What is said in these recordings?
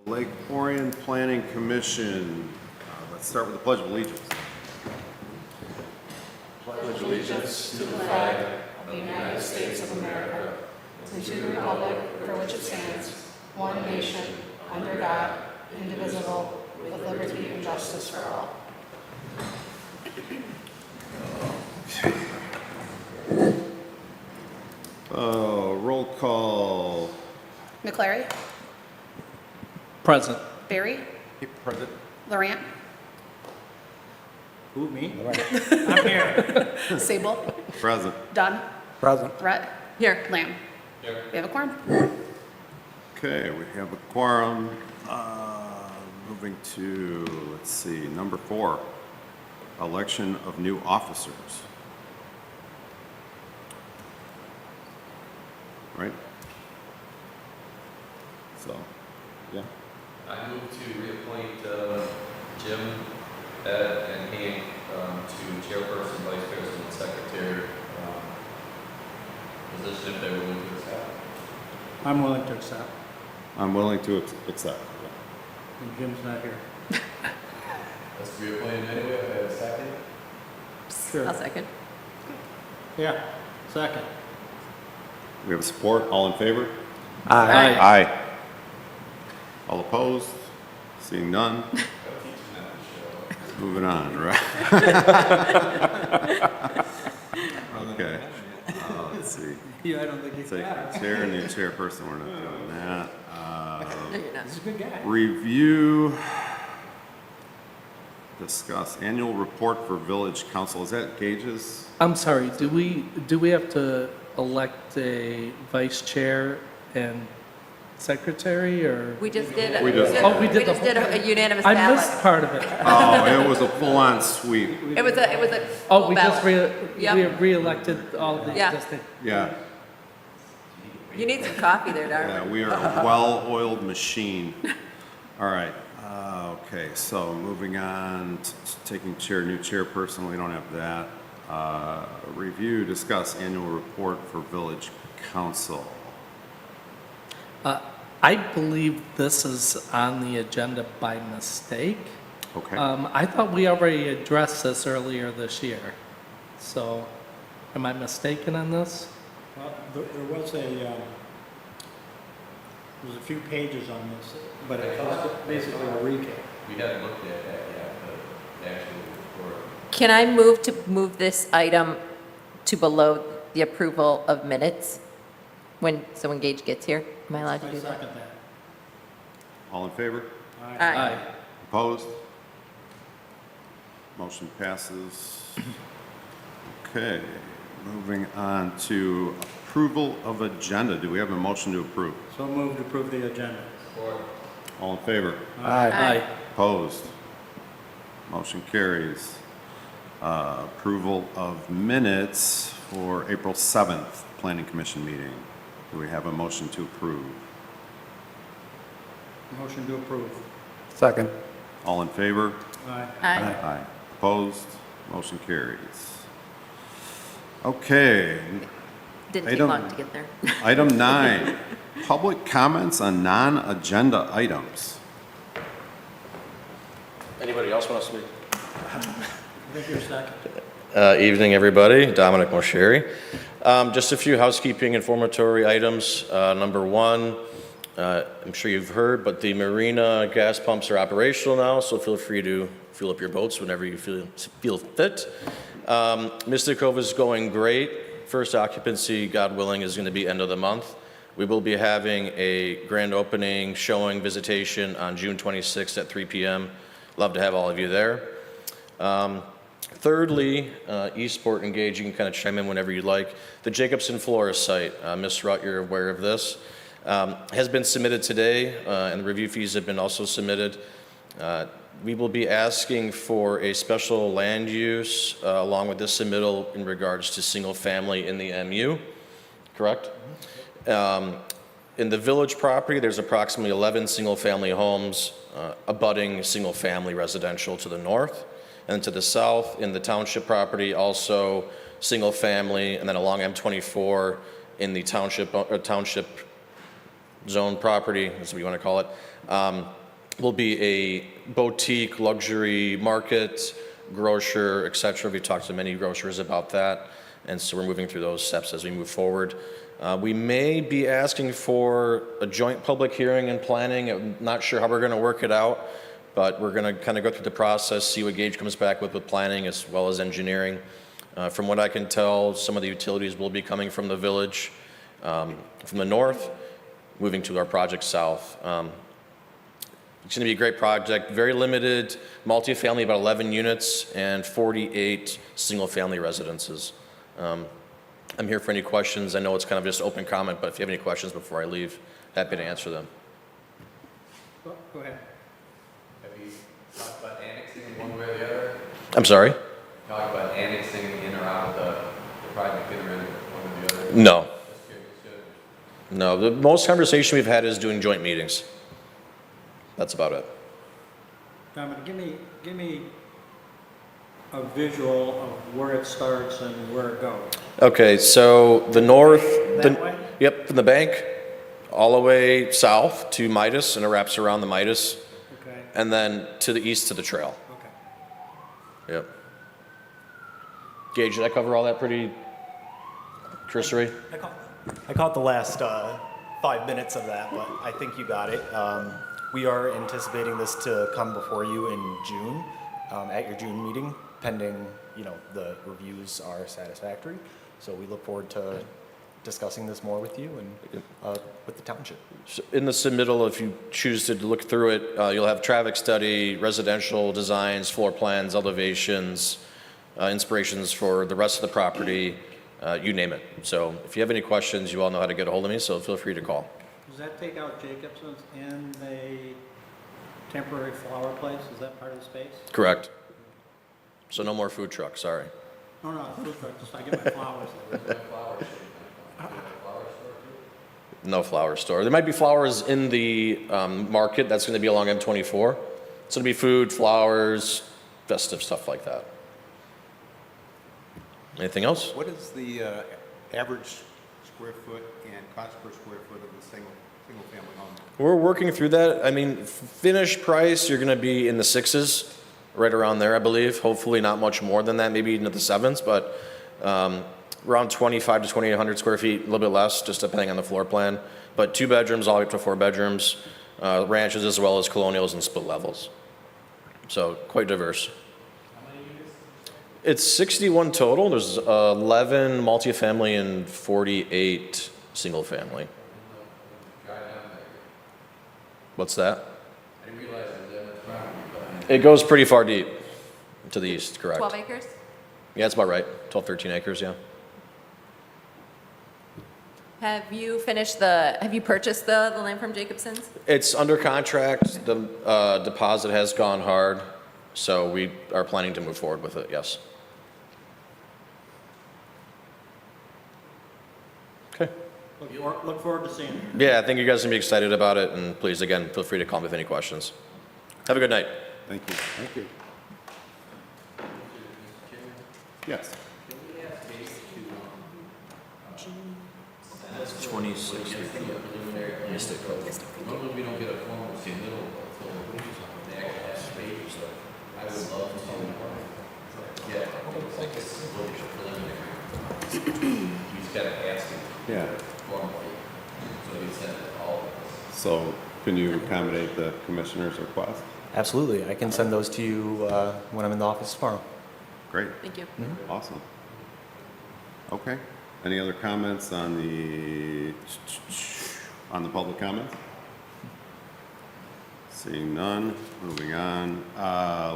Lake Orion Planning Commission. Let's start with the Pledge of Allegiance. Roll call. McClary, Present. Barry, Present. Laurent, Who, me? I'm here. Sable, Present. Dunn, Present. Brett. Here. Lamb. Here. We have a quorum. Okay, we have a quorum. Moving to, let's see, number 4, election of new officers. Right? So, yeah. I move to reappoint Jim, Ed, and Hank to chairperson, vice president, and secretary position if they were willing to accept. I'm willing to accept. I'm willing to accept. And Jim's not here. Let's reappoint him anyway, if I have a second. Sure. I'll second. Yeah, second. We have support. All in favor? Aye. Aye. All opposed? Seeing none? Moving on, right? Okay. Let's see. Yeah, I don't think you Take can. chair and new chairperson, we're not doing that. No, you're not. He's a good guy. Review, discuss annual report for village council. Is that Gage's? I'm sorry, do we have to elect a vice chair and secretary, or? We just did. We just- Oh, we did the did a unanimous I ballot. missed part of it. Oh, it was a full-on sweep. It was a Oh, full we just ballot. Yep. re-elected all the Yeah. existing. Yeah, You need some coffee there, yeah, Darwin. we are a well-oiled machine. All right, okay, so moving on, taking chair, new chairperson, we don't have that. Review, discuss annual report for village council. I believe this is on the agenda by mistake. Okay, I thought we already addressed this earlier this year. So, am I mistaken on this? Well, there was a few pages on this, but it was basically a recap. We haven't looked at that yet, the actual report. Can I move to move this item to below the approval of minutes? When Gage gets here? Am I allowed to I do that? second that. all in favor? Aye. Opposed? Motion passes. Okay, moving on to approval of agenda. Do we have a motion to approve? So moved to approve the agenda. All in favor? Aye. Opposed? Motion carries. Approval of minutes for April 7th Planning Commission meeting. Do we have a motion to approve? Motion to approve. Second. All in favor? Aye. Aye. Aye. Opposed? Motion carries. Okay, Didn't take Item- long to get there. item 9, public comments on non-agenda items. Anybody else want to speak? I think you're second. Evening, everybody. Dominic Mosheri. Just a few housekeeping informatory items. Number 1, I'm sure you've heard, but the marina gas pumps are operational now, so feel free to fuel up your boats whenever you feel fit. Mystic Cove is going great. First occupancy, God willing, is going to be end of the month. We will be having a grand opening, showing, visitation on June 26th at 3 p.m. Love to have all of you there. Thirdly, Eastport Engage, you can kind of chime in whenever you like. The Jacobson Flores site, Ms. Rutt, you're aware of this, has been submitted today, and the review fees have been also submitted. We will be asking for a special land use along with this submittal in regards to single family in the MU, correct? In the village property, there's approximately 11 single family homes abutting single family residential to the north. And to the south, in the township property, also single family, and then along M24 in the township zone property, that's what you want to call it, will be a boutique luxury market, grocer, et cetera. We've talked to many grocers about that, and so we're moving through those steps as we move forward. We may be asking for a joint public hearing and planning. I'm not sure how we're going to work it out, but we're going to kind of go through the process, see what Gage comes back with planning as well as engineering. From what I can tell, some of the utilities will be coming from the village, from the north, moving to our project south. It's going to be a great project, very limited, multifamily, about 11 units, and 48 single-family residences. I'm here for any questions. I know it's kind of just open comment, but if you have any questions before I leave, happy to answer them. Go ahead. Have you talked about annexing one way or the other? I'm sorry? Talk about annexing in or out the project, in or in one or the other? No. Just curious. No, the most conversation we've had is doing joint meetings. That's about it. Dominic, give me a visual of where it starts and where it goes. Okay, so the north, That way? yep, from the bank, all the way south to Midas, and it wraps around the Midas, Okay, and then to the east to the trail. okay. Yep. Gage, did I cover all that pretty cursory? I caught the last 5 minutes of that, but I think you got it. We are anticipating this to come before you in June, at your June meeting, pending, the reviews are satisfactory. So we look forward to discussing this more with you and with the township. So in the submittal, if you choose to look through it, you'll have traffic study, residential designs, floor plans, elevations, inspirations for the rest of the property, you name it. So if you have any questions, you all know how to get a hold of me, so feel free to call. Does that take out Jacobson's and the temporary flower place? Is that part of the space? Correct. So no more food trucks, sorry. No, food truck, just I get my flowers there. No flower store. There might be flowers in the market. That's going to be along M24. So it'll be food, flowers, festive stuff like that. Anything else? What is the average square foot and cost per square foot of the single-family home? We're working through that. I mean, finished price, you're going to be in the sixes, right around there, I believe. Hopefully not much more than that, maybe into the sevens, but around 25 to 2,800 square feet, a little bit less, just depending on the floor plan. But 2 bedrooms, all the way up to 4 bedrooms, ranches as well as colonials and split levels. So quite diverse. It's 61 total. There's 11 multifamily and 48 single family. What's that? I didn't realize it was that much property, but It goes pretty far deep to the east, correct? 12 acres? Yeah, that's about right. 12, 13 acres, yeah. Have you purchased the land from Jacobson's? It's under contract. The deposit has gone hard, so we are planning to move forward with it, yes. Okay. Look forward to seeing you. Yeah, I think you guys are going to be excited about it, and please, again, feel free to call me with any questions. Have a good night. Thank you. Thank you. Yes. 26. Normally we don't get a formal submittal until the actual application, so I would love to get a preliminary. You just gotta ask it Yeah. formally, so we send it to all of us. So can you accommodate the commissioner's request? Absolutely. I can send those to you when I'm in the office tomorrow. Great. Thank you. Awesome. Okay. Any other comments on the public comments? Seeing none, moving on.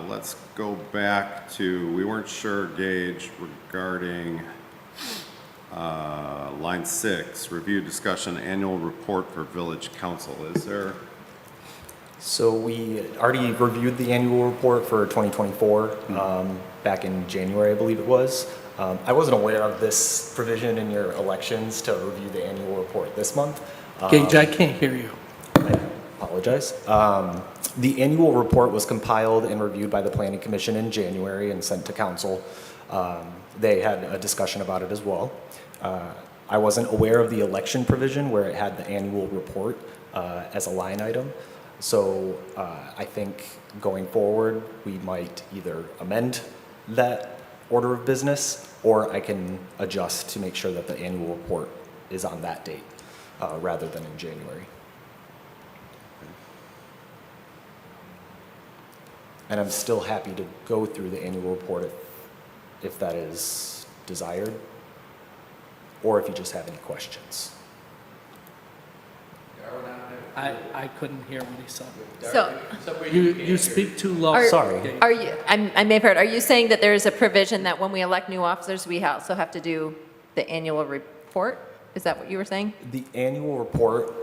Let's go back to, we weren't sure, Gage, regarding line 6, review, discussion, annual report for village council. Is there? So we already reviewed the annual report for 2024 back in January, I believe it was. I wasn't aware of this provision in your elections to review the annual report this month. Gage, I can't hear you. I apologize. The annual report was compiled and reviewed by the Planning Commission in January and sent to council. They had a discussion about it as well. I wasn't aware of the election provision where it had the annual report as a line item. So I think going forward, we might either amend that order of business, or I can adjust to make sure that the annual report is on that date rather than in January. And I'm still happy to go through the annual report if that is desired, or if you just have any questions. I couldn't hear what he said. So You speak too low. Are- Sorry. are you, I may have heard, are you saying that there is a provision that when we elect new officers, we also have to do the annual report? Is that what you were saying? The annual report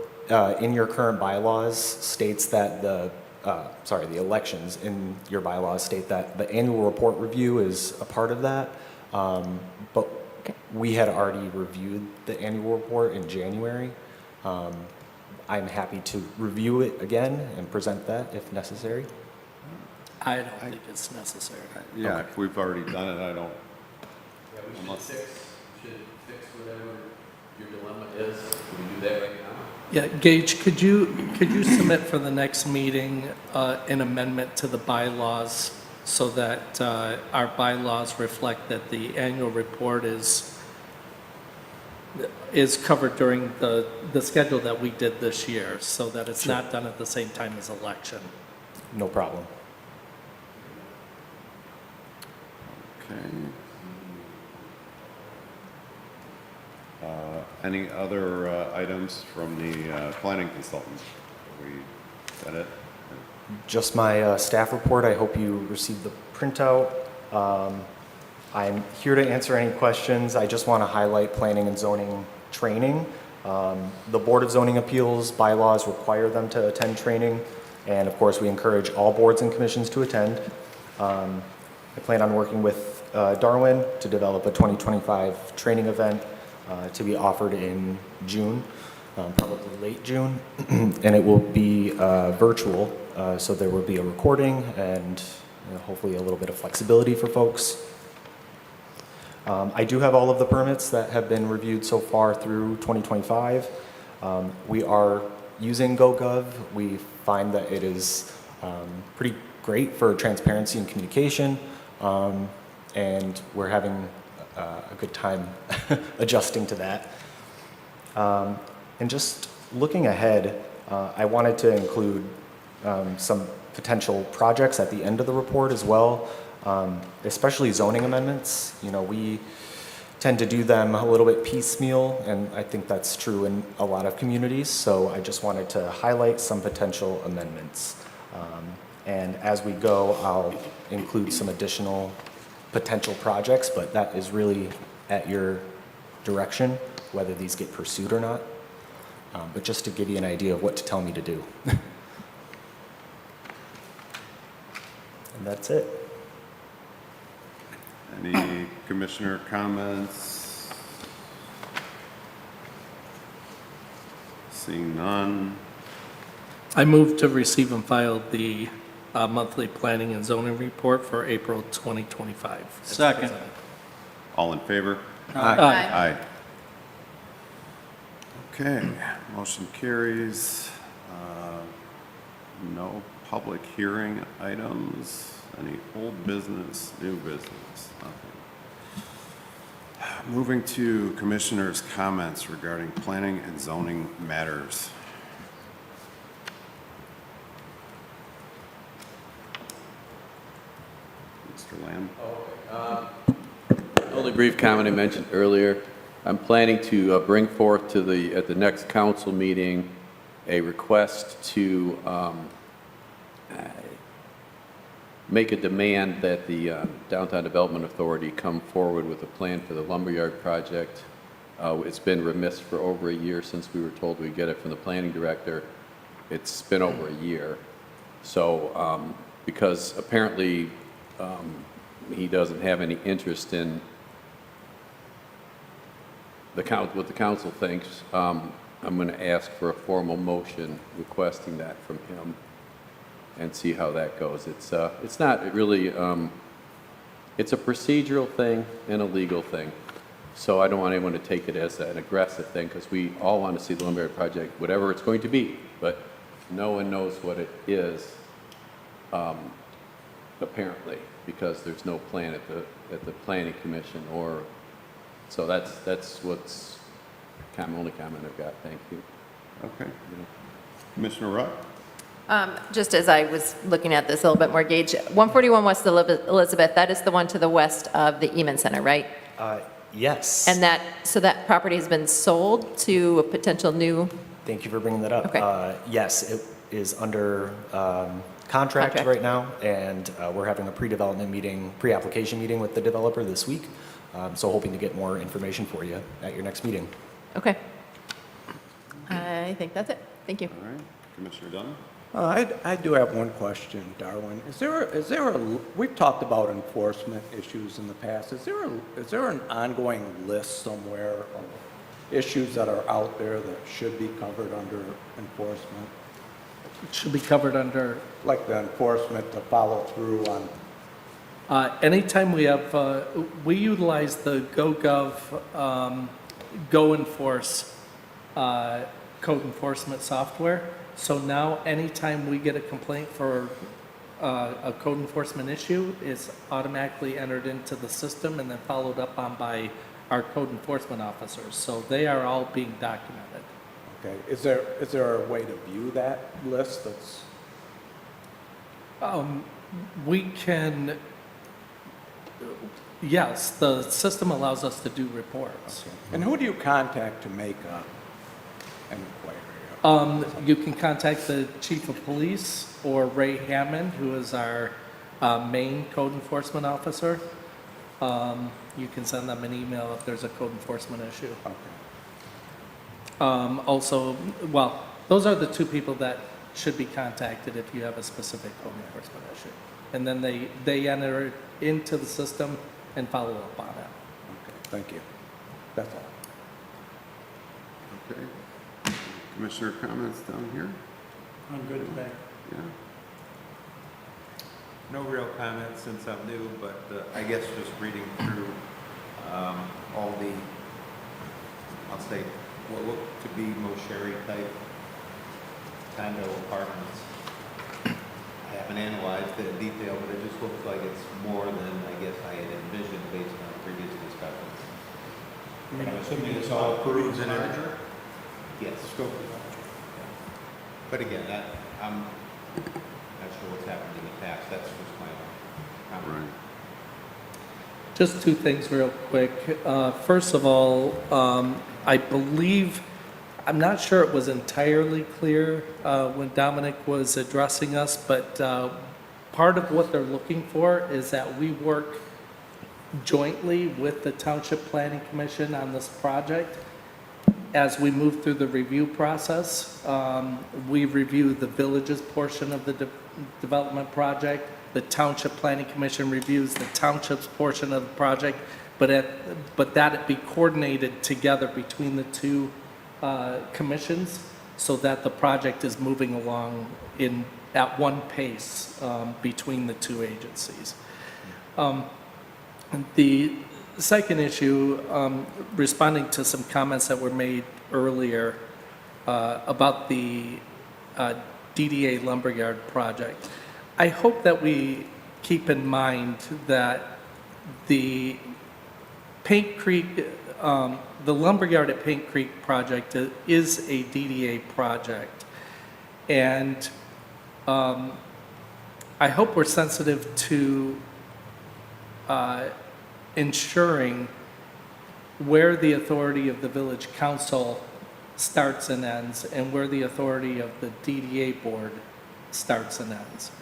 in your current bylaws states that the elections in your bylaws state that the annual report review is a part of that. But we had already reviewed the annual report in January. I'm happy to review it again and present that if necessary. I don't think it's necessary. Yeah, if we've already done it, I don't, Yeah, we Unless- should fix whatever your dilemma is. Can we do that right now? Yeah, Gage, could you submit for the next meeting an amendment to the bylaws so that our bylaws reflect that the annual report is covered during the schedule that we did this year, so that it's not done at the same time as election? No problem. okay. Any other items from the planning consultant? Is that it? Just my staff report. I hope you received the printout. I'm here to answer any questions. I just want to highlight planning and zoning training. The Board of Zoning Appeals bylaws require them to attend training, and of course, we encourage all boards and commissions to attend. I plan on working with Darwin to develop a 2025 training event to be offered in June, probably late June, and it will be virtual, so there will be a recording and hopefully a little bit of flexibility for folks. I do have all of the permits that have been reviewed so far through 2025. We are using GoGov. We find that it is pretty great for transparency and communication, and we're having a good time adjusting to that. And just looking ahead, I wanted to include some potential projects at the end of the report as well, especially zoning amendments. You know, we tend to do them a little bit piecemeal, and I think that's true in a lot of communities, so I just wanted to highlight some potential amendments. And as we go, I'll include some additional potential projects, but that is really at your direction, whether these get pursued or not. But just to give you an idea of what to tell me to do. And that's it. Any commissioner comments? Seeing none. I move to receive and file the monthly planning and zoning report for April 2025. Second. All in favor? Aye. Aye. Okay, motion carries. No public hearing items. Any old business, new business? Nothing. Moving to commissioners' comments regarding planning and zoning matters. Mr. Lamb? Only brief comment I mentioned earlier. I'm planning to bring forth to at the next council meeting a request to make a demand that the Downtown Development Authority come forward with a plan for the lumberyard project. It's been remiss for over a year since we were told we'd get it from the planning director. It's been over a year. So because apparently he doesn't have any interest in what the council thinks, I'm going to ask for a formal motion requesting that from him and see how that goes. It's not really, it's a procedural thing and a legal thing. So I don't want anyone to take it as an aggressive thing, because we all want to see the lumberyard project, whatever it's going to be, but no one knows what it is, apparently, because there's no plan at the planning commission, or, so that's what's only comment I've got. Thank you. Okay. Commissioner Rutt? Just as I was looking at this a little bit more, Gage, 141 West Elizabeth, that is the one to the west of the Eman Center, right? Yes. And so that property has been sold to a potential new, Thank you for bringing that up. Okay. Yes, it is under contract Contract. right now, and we're having a pre-development meeting, pre-application meeting with the developer this week. So hoping to get more information for you at your next meeting. okay. I think that's it. Thank you. All right. Commissioner Dunn? I do have one question, Darwin. We've talked about enforcement issues in the past. Is there an ongoing list somewhere of issues that are out there that should be covered under enforcement? It should be covered under, Like the enforcement to follow through on, anytime we have, we utilize the GoGov, Go Enforce code enforcement software. So now, anytime we get a complaint for a code enforcement issue, it's automatically entered into the system and then followed up on by our code enforcement officers. So they are all being documented. okay, is there a way to view that list that's, We can, yes, the system allows us to do reports. and who do you contact to make an inquiry? You can contact the chief of police or Ray Hammond, who is our main code enforcement officer. You can send them an email if there's a code enforcement issue. Okay. Also, well, those are the two people that should be contacted if you have a specific code enforcement issue. And then they enter it into the system and follow up on it. Okay, thank you. That's all. Okay. Commissioner comments down here? I'm good today. Yeah. No real comments since I'm new, but I guess just reading through all the, I'll say, what look to be Mosheri type condo apartments. I haven't analyzed it in detail, but it just looks like it's more than I guess I had envisioned based on previous discussions. I'm assuming it's all approved and everything? Yes. But again, I'm not sure what's happened in the past. That's just my comment. Right. Just two things real quick. First of all, I believe, I'm not sure it was entirely clear when Dominic was addressing us, but part of what they're looking for is that we work jointly with the Township Planning Commission on this project. As we move through the review process, we review the village's portion of the development project. The Township Planning Commission reviews the township's portion of the project, but that it be coordinated together between the two commissions so that the project is moving along at one pace between the two agencies. The second issue, responding to some comments that were made earlier about the DDA Lumberyard project. I hope that we keep in mind that the Paint Creek, the Lumberyard at Paint Creek project is a DDA project. And I hope we're sensitive to ensuring where the authority of the village council starts and ends and where the authority of the DDA board starts and ends.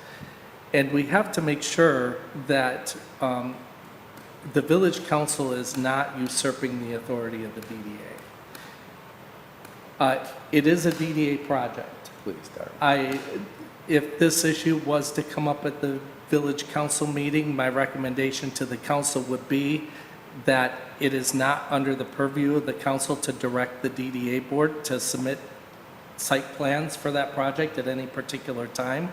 And we have to make sure that the village council is not usurping the authority of the DDA. It is a DDA project. Please, Darwin. If this issue was to come up at the village council meeting, my recommendation to the council would be that it is not under the purview of the council to direct the DDA board to submit site plans for that project at any particular time.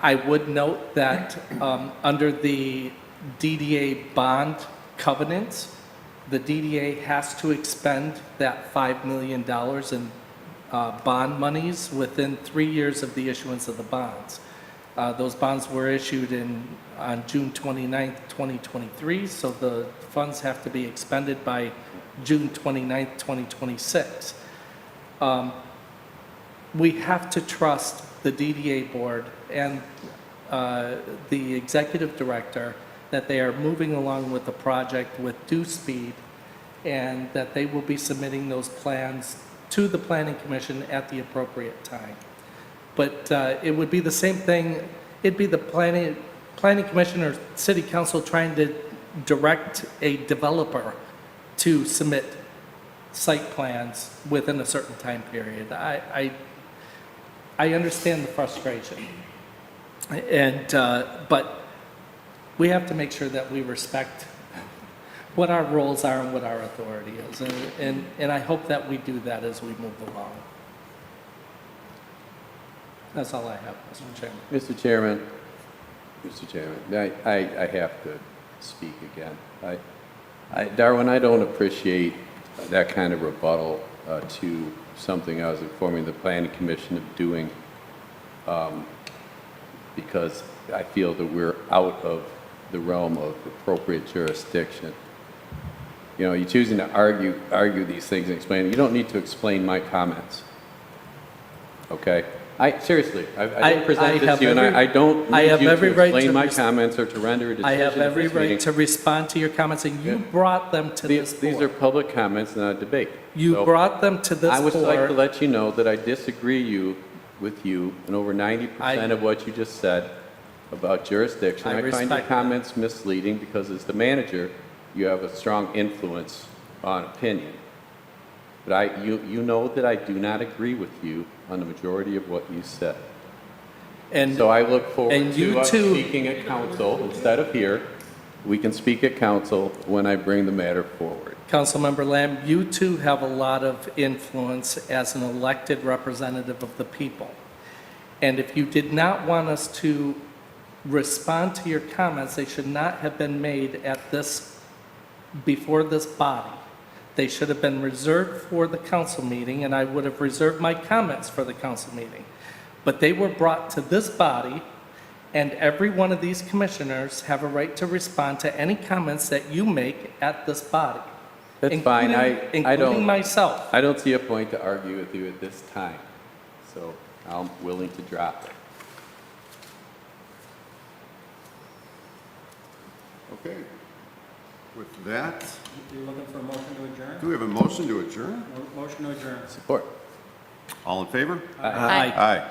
I would note that under the DDA bond covenants, the DDA has to expend that $5 million in bond monies within 3 years of the issuance of the bonds. Those bonds were issued on June 29th, 2023, so the funds have to be expended by June 29th, 2026. We have to trust the DDA board and the executive director that they are moving along with the project with due speed, and that they will be submitting those plans to the Planning Commission at the appropriate time. But it would be the same thing, it'd be the Planning Commission or City Council trying to direct a developer to submit site plans within a certain time period. I understand the frustration, and but we have to make sure that we respect what our roles are and what our authority is, and I hope that we do that as we move along. That's all I have, Mr. Chairman. Mr. Chairman, I have to speak again. Darwin, I don't appreciate that kind of rebuttal to something I was informing the Planning Commission of doing, because I feel that we're out of the realm of appropriate jurisdiction. You know, you're choosing to argue these things and explain it. You don't need to explain my comments. Okay? Seriously, I didn't present this to you, and I don't need you to explain my comments or to render a decision. I have every at this meeting. right to respond to your comments, and you brought them to this board. These are public comments, not a debate. You So brought them to this I would like to board. let you know that I disagree with you in over 90% of what you just said about jurisdiction. I I find your respect that. comments misleading because as the manager, you have a strong influence on opinion. But you know that I do not agree with you on the majority of what you said. And So I look forward and you to us too- speaking at council instead of here. We can speak at council when I bring the matter forward. Councilmember Lamb, you too have a lot of influence as an elected representative of the people. And if you did not want us to respond to your comments, they should not have been made before this body. They should have been reserved for the council meeting, and I would have reserved my comments for the council meeting. But they were brought to this body, and every one of these commissioners have a right to respond to any comments that you make at this body. That's fine. Including myself. I don't see a point to argue with you at this time, so I'm willing to drop it. Okay. With that, You looking for a motion to adjourn? do we have a motion to adjourn? Motion to adjourn. Support. All in favor? Aye. Aye.